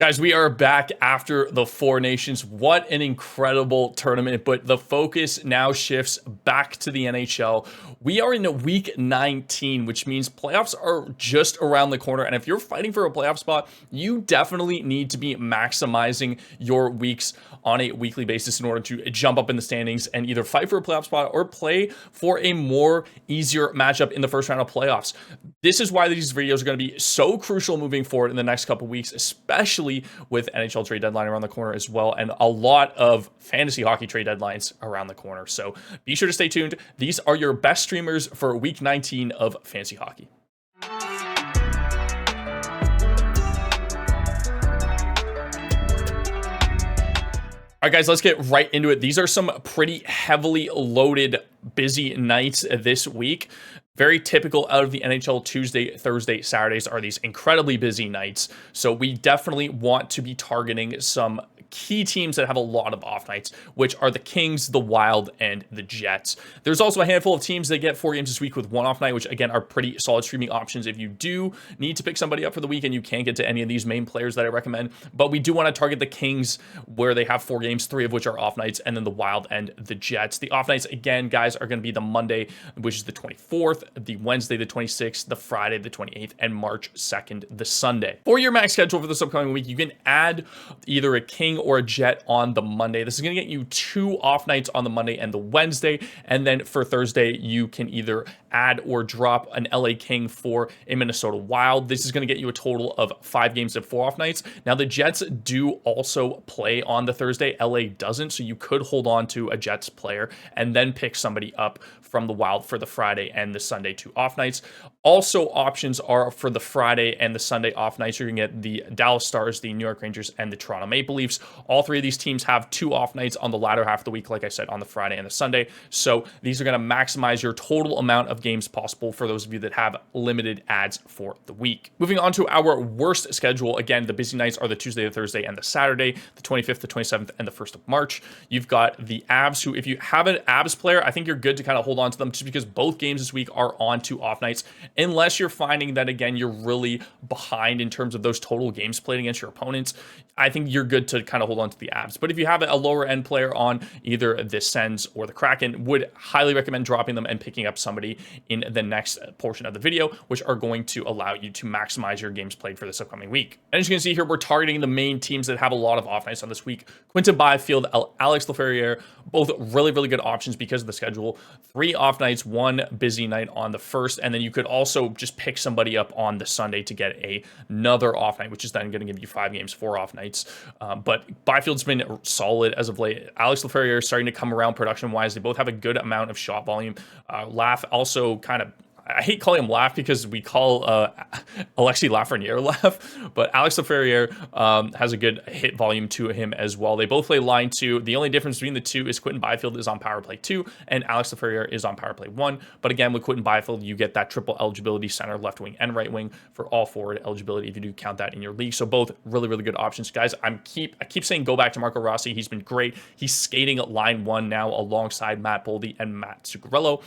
Guys, we are back after the Four Nations. What an incredible tournament, but the focus now shifts back to the NHL. We are in week 19, which means playoffs are just around the corner. And if you're fighting for a playoff spot, you definitely need to be maximizing your weeks on a weekly basis in order to jump up in the standings and either fight for a playoff spot or play for a more easier matchup in the first round of playoffs. This is why these videos are going to be so crucial moving forward in the next couple weeks, especially with NHL trade deadline around the corner as well, and a lot of fantasy hockey trade deadlines around the corner. So be sure to stay tuned. These are your best streamers for week 19 of fantasy hockey. All right, guys, let's get right into it. These are some pretty heavily loaded, busy nights this week. Very typical out of the NHL. Tuesday, Thursday, Saturdays are these incredibly busy nights. So we definitely want to be targeting some key teams that have a lot of off nights, which are the Kings, the Wild, and the Jets. There's also a handful of teams that get 4 games this week with one off night, which again are pretty solid streaming options if you do need to pick somebody up for the weekend. You can't get to any of these main players that I recommend, but we do want to target the Kings where they have 4 games, 3 of which are off nights, and then the Wild and the Jets. The off nights, again, guys, are going to be the Monday, which is the 24th, the Wednesday, the 26th, the Friday, the 28th, and March 2nd, the Sunday. For your max schedule for this upcoming week, you can add either a King or a Jet on the Monday. This is going to get you 2 off nights on the Monday and the Wednesday. And then for Thursday, you can either add or drop an LA King for a Minnesota Wild. This is going to get you a total of 5 games and 4 off nights. Now, the Jets do also play on the Thursday. LA doesn't. So you could hold on to a Jets player and then pick somebody up from the Wild for the Friday and the Sunday 2 off nights. Also, options are for the Friday and the Sunday off nights. You're going to get the Dallas Stars, the New York Rangers, and the Toronto Maple Leafs. All 3 of these teams have 2 off nights on the latter half of the week, like I said, on the Friday and the Sunday. So these are going to maximize your total amount of games possible for those of you that have limited ads for the week. Moving on to our worst schedule. Again, the busy nights are the Tuesday, the Thursday, and the Saturday, the 25th, the 27th, and the 1st of March. You've got the Avs, who, if you have an Avs player, I think you're good to kind of hold on to them just because both games this week are on 2 off nights, unless you're finding that, again, you're really behind in terms of those total games played against your opponents. I think you're good to kind of hold on to the Avs. But if you have a lower end player on either the Sens or the Kraken, would highly recommend dropping them and picking up somebody in the next portion of the video, which are going to allow you to maximize your games played for this upcoming week. And as you can see here, we're targeting the main teams that have a lot of off nights on this week. Quinton Byfield, Alex Laferriere, both really, really good options because of the schedule. 3 off nights, 1 busy night on the first, and then you could also just pick somebody up on the Sunday to get another off night, which is then going to give you 5 games, 4 off nights. But Byfield's been solid as of late. Alex Laferriere is starting to come around production-wise. They both have a good amount of shot volume. Laugh also kind of, I hate calling him Laugh because we call Alexi Lafreniere Laugh, but Alex Laferriere has a good hit volume to him as well. They both play line 2. The only difference between the two is Quinton Byfield is on power play 2 and Alex Laferriere is on power play 1. But again, with Quinton Byfield, you get that triple eligibility, center, left wing, and right wing for all forward eligibility if you do count that in your league. So both really, really good options, guys. I keep saying go back to Marco Rossi. He's been great. He's skating at line 1 now alongside Matt Boldy and Matt Zuccarello.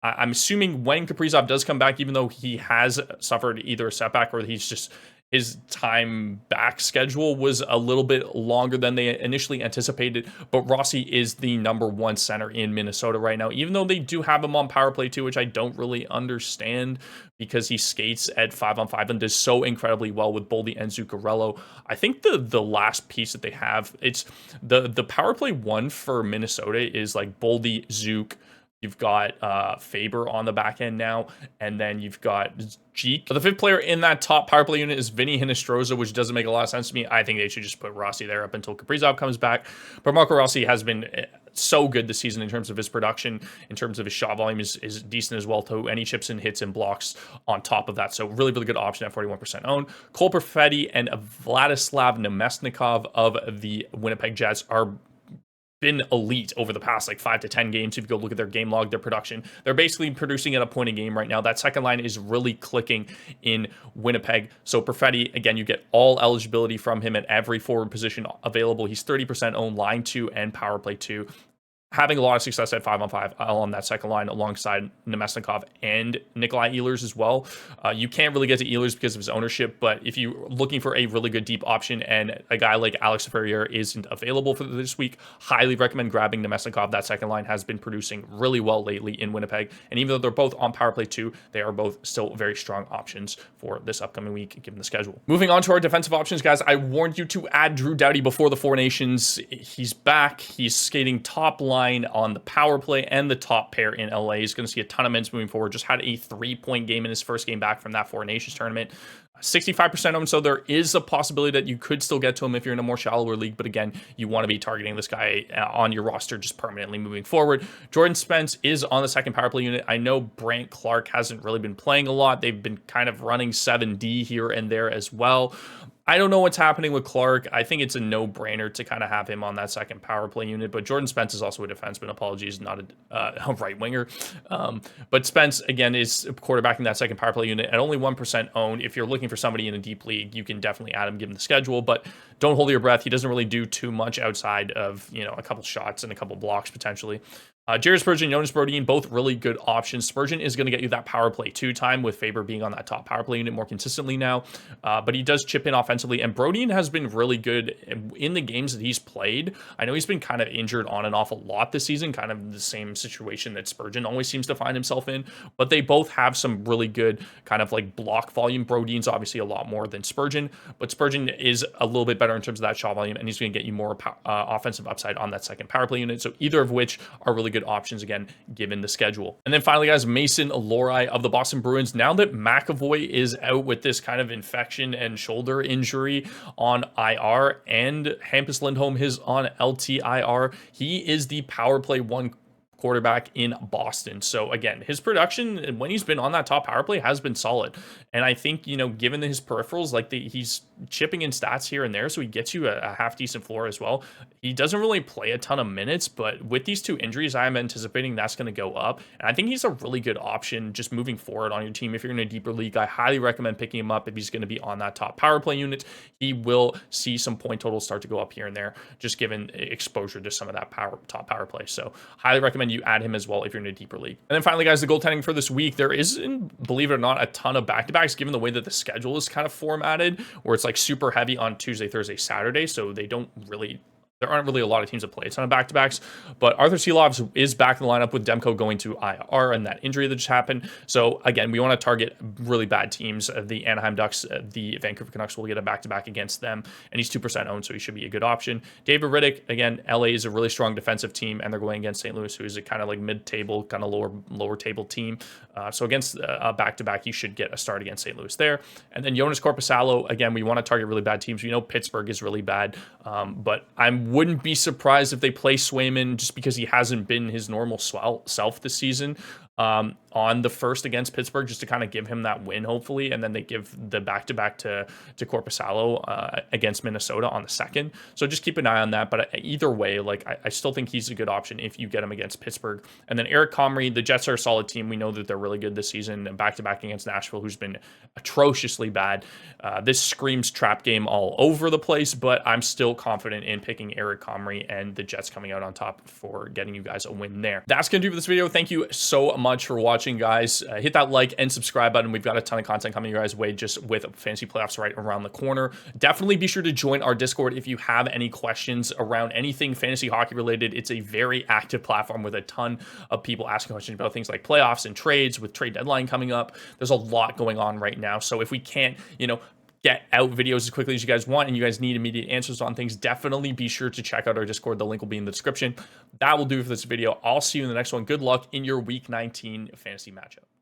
I'm assuming when Kaprizov does come back, even though he has suffered either a setback or he's just his time back schedule was a little bit longer than they initially anticipated, but Rossi is the number 1 center in Minnesota right now, even though they do have him on power play 2, which I don't really understand because he skates at 5-on-5 and does so incredibly well with Boldy and Zuccarello. I think the last piece that they have, it's the power play 1 for Minnesota is like Boldy, Zook. You've got Faber on the back end now, and then you've got Jeek. The 5th player in that top power play unit is Vinny Hinostroza, which doesn't make a lot of sense to me. I think they should just put Rossi there up until Kaprizov comes back. But Marco Rossi has been so good this season in terms of his production, in terms of his shot volume is decent as well too, and he chips in hits and blocks on top of that. So really, really good option at 41% owned. Cole Perfetti and Vladislav Nemesnikov of the Winnipeg Jets are been elite over the past like 5 to 10 games. If you go look at their game log, their production, they're basically producing at a point a game right now. That second line is really clicking in Winnipeg. So Perfetti, again, you get all eligibility from him at every forward position available. He's 30% owned line 2 and power play 2. having a lot of success at 5-on-5 on that second line alongside Nemesnikov and Nikolai Ehlers as well. You can't really get to Ehlers because of his ownership, but if you're looking for a really good deep option and a guy like Alex Ferrier isn't available for this week, highly recommend grabbing Nemesnikov. That second line has been producing really well lately in Winnipeg, and even though they're both on power play 2, they are both still very strong options for this upcoming week given the schedule. Moving on to our defensive options, guys, I warned you to add Drew Doughty before the Four Nations. He's back. He's skating top line on the power play and the top pair in LA. He's going to see a ton of minutes moving forward. Just had a 3-point game in his first game back from that Four Nations tournament. 65% owned, so there is a possibility that you could still get to him if you're in a more shallower league, but again, you want to be targeting this guy on your roster just permanently moving forward. Jordan Spence is on the second power play unit. I know Brandt Clarke hasn't really been playing a lot. They've been kind of running 7D here and there as well. I don't know what's happening with Clarke. I think it's a no-brainer to kind of have him on that second power play unit, but Jordan Spence is also a defenseman. Apologies, not a right winger. But Spence, again, is quarterbacking that second power play unit at only 1% owned. If you're looking for somebody in a deep league, you can definitely add him given the schedule, but don't hold your breath. He doesn't really do too much outside of, a couple shots and a couple blocks potentially. Jared Spurgeon, Jonas Brodin, both really good options. Spurgeon is going to get you that power play 2 time with Faber being on that top power play unit more consistently now, but he does chip in offensively, and Brodin has been really good in the games that he's played. I know he's been kind of injured on and off a lot this season, kind of the same situation that Spurgeon always seems to find himself in, but they both have some really good kind of like block volume. Brodin's obviously a lot more than Spurgeon, but Spurgeon is a little bit better in terms of that shot volume, and he's going to get you more offensive upside on that second power play unit, so either of which are really good options again given the schedule. And then finally, guys, Mason Lohrei of the Boston Bruins. Now that McAvoy is out with this kind of infection and shoulder injury on IR, and Hampus Lindholm is on LTIR, he is the power play 1 quarterback in Boston. So again, his production when he's been on that top power play has been solid. And I think, given his peripherals, like he's chipping in stats here and there, so he gets you a half decent floor as well. He doesn't really play a ton of minutes, but with these 2 injuries, I'm anticipating that's going to go up. And I think he's a really good option just moving forward on your team. If you're in a deeper league, I highly recommend picking him up if he's going to be on that top power play unit. He will see some point totals start to go up here and there, just given exposure to some of that top power play. So highly recommend you add him as well if you're in a deeper league. And then finally, guys, the goaltending for this week, there isn't, believe it or not, a ton of back-to-backs given the way that the schedule is kind of formatted, where it's like super heavy on Tuesday, Thursday, Saturday, so there aren't really a lot of teams that play a ton of back-to-backs, but Arthur Silovs is back in the lineup with Demko going to IR and that injury that just happened. So again, we want to target really bad teams. The Anaheim Ducks, the Vancouver Canucks will get a back-to-back against them, and he's 2% owned, so he should be a good option. David Riddick, again, LA is a really strong defensive team, and they're going against St. Louis, who is a kind of like mid-table, kind of lower table team. So against a back-to-back, you should get a start against St. Louis there. And then Jonas Korpisalo, again, we want to target really bad teams. We know Pittsburgh is really bad, but I wouldn't be surprised if they play Swayman just because he hasn't been his normal self this season. On the first against Pittsburgh, just to kind of give him that win, hopefully, and then they give the back-to-back to Korpisalo against Minnesota on the second. So just keep an eye on that. But either way, like I still think he's a good option if you get him against Pittsburgh. And then Eric Comrie, the Jets are a solid team. We know that they're really good this season, and back-to-back against Nashville, who's been atrociously bad. This screams trap game all over the place, but I'm still confident in picking Eric Comrie and the Jets coming out on top for getting you guys a win there. That's going to do for this video. Thank you so much for watching, guys. Hit that like and subscribe button. We've got a ton of content coming your guys' way just with fantasy playoffs right around the corner. Definitely be sure to join our Discord if you have any questions around anything fantasy hockey related. It's a very active platform with a ton of people asking questions about things like playoffs and trades, with trade deadline coming up. There's a lot going on right now. So if we can't, get out videos as quickly as you guys want and you guys need immediate answers on things, definitely be sure to check out our Discord. The link will be in the description. That will do for this video. I'll see you in the next one. Good luck in your week 19 fantasy matchup.